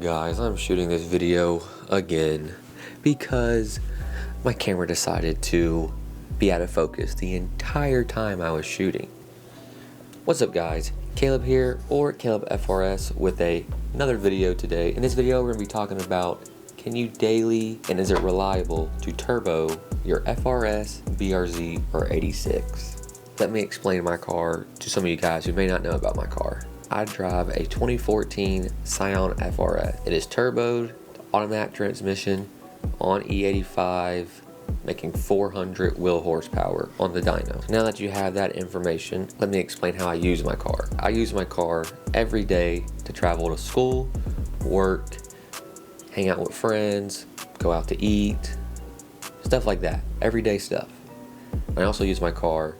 guys, I'm shooting this video again because my camera decided to be out of focus the entire time I was shooting. What's up guys, Caleb here, or Caleb FRS with another video today. In this video we're going to be talking about, can you daily and is it reliable to turbo your FRS, BRZ, or 86? Let me explain my car to some of you guys who may not know about my car. I drive a 2014 Scion FRS. It is turboed, automatic transmission on E85, making 400 wheel horsepower on the dyno. Now that you have that information, let me explain how I use my car. I use my car every day to travel to school, work, hang out with friends, go out to eat, stuff like that, everyday stuff. I also use my car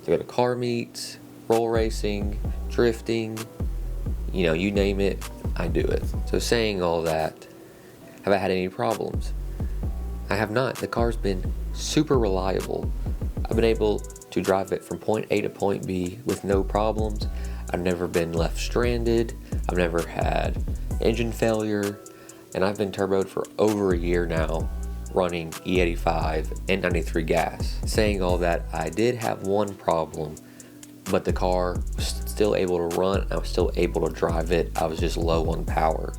to go to car meets, roll racing, drifting, you know, you name it, I do it. So saying all that, have I had any problems? I have not. The car's been super reliable. I've been able to drive it from point A to point B with no problems. I've never been left stranded. I've never had engine failure, and I've been turboed for over a year now, running E85 and 93 gas. Saying all that, I did have one problem, but the car was still able to run. I was still able to drive it. I was just low on power.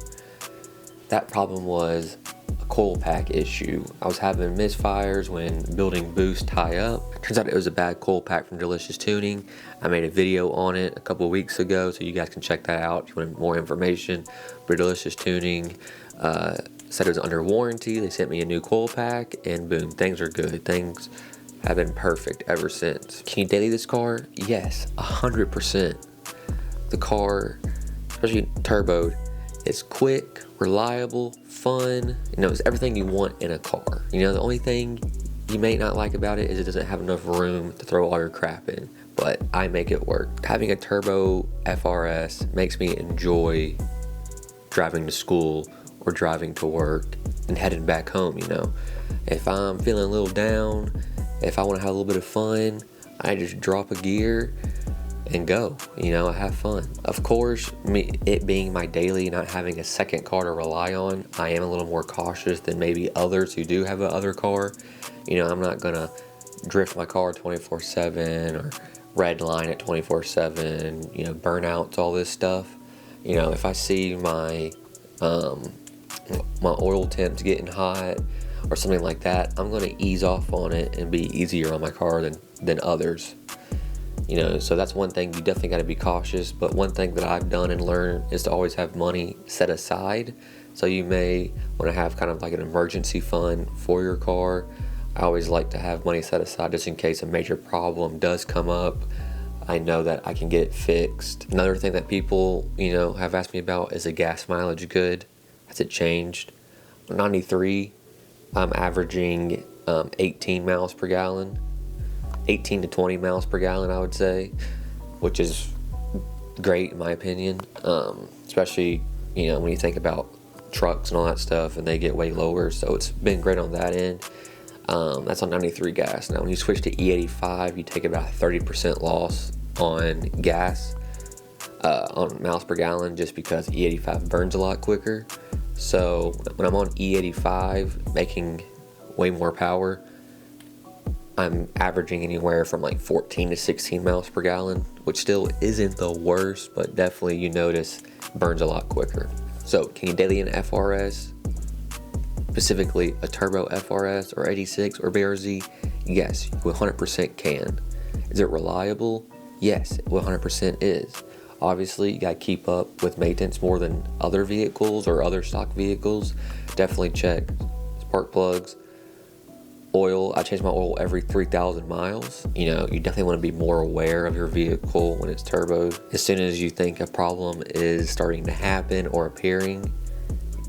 That problem was a coil pack issue. I was having misfires when building boost tie up. Turns out it was a bad coil pack from Delicious Tuning. I made a video on it a couple of weeks ago, so you guys can check that out if you want more information. But Delicious Tuning said it was under warranty. They sent me a new coil pack, and boom, things are good. Things have been perfect ever since. Can you daily this car? Yes, 100%. The car, especially turboed, is quick, reliable, fun. You know, it's everything you want in a car. You know, the only thing you may not like about it is it doesn't have enough room to throw all your crap in, but I make it work. Having a turbo FRS makes me enjoy driving to school or driving to work and heading back home, you know. If I'm feeling a little down, if I want to have a little bit of fun, I just drop a gear and go, you know, I have fun. Of course, it being my daily, not having a second car to rely on, I am a little more cautious than maybe others who do have another car. You know, I'm not gonna drift my car 24/7 or red line it 24/7, you know, burnouts, all this stuff. You know, if I see my oil temps getting hot or something like that, I'm gonna ease off on it and be easier on my car than others. You know, so that's one thing, you definitely got to be cautious. But one thing that I've done and learned is to always have money set aside. So you may want to have kind of like an emergency fund for your car. I always like to have money set aside just in case a major problem does come up. I know that I can get it fixed. Another thing that people, you know, have asked me about is the gas mileage good. Has it changed? 93, I'm averaging 18 miles per gallon. 18 to 20 miles per gallon, I would say, which is great in my opinion. Especially, you know, when you think about trucks and all that stuff, and they get way lower, so it's been great on that end. That's on 93 gas. Now when you switch to E85, you take about a 30% loss on gas, on miles per gallon, just because E85 burns a lot quicker. So when I'm on E85 making way more power, I'm averaging anywhere from like 14 to 16 miles per gallon, which still isn't the worst, but definitely you notice burns a lot quicker. So can you daily an FRS, specifically a turbo FRS or 86 or BRZ? Yes, you 100% can. Is it reliable? Yes, it 100% is. Obviously, you gotta keep up with maintenance more than other vehicles or other stock vehicles. Definitely check spark plugs, oil. I change my oil every 3,000 miles. You know, you definitely want to be more aware of your vehicle when it's turboed. As soon as you think a problem is starting to happen or appearing,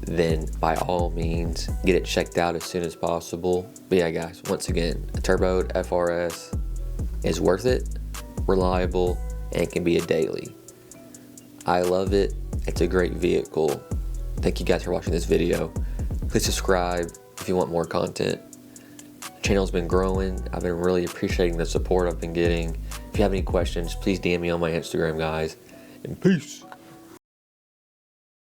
then by all means get it checked out as soon as possible. But yeah guys, once again, a turboed FRS is worth it, reliable, and can be a daily. I love it. It's a great vehicle. Thank you guys for watching this video. Please subscribe if you want more content. Channel's been growing. I've been really appreciating the support I've been getting. If you have any questions, please DM me on my Instagram, guys. And peace.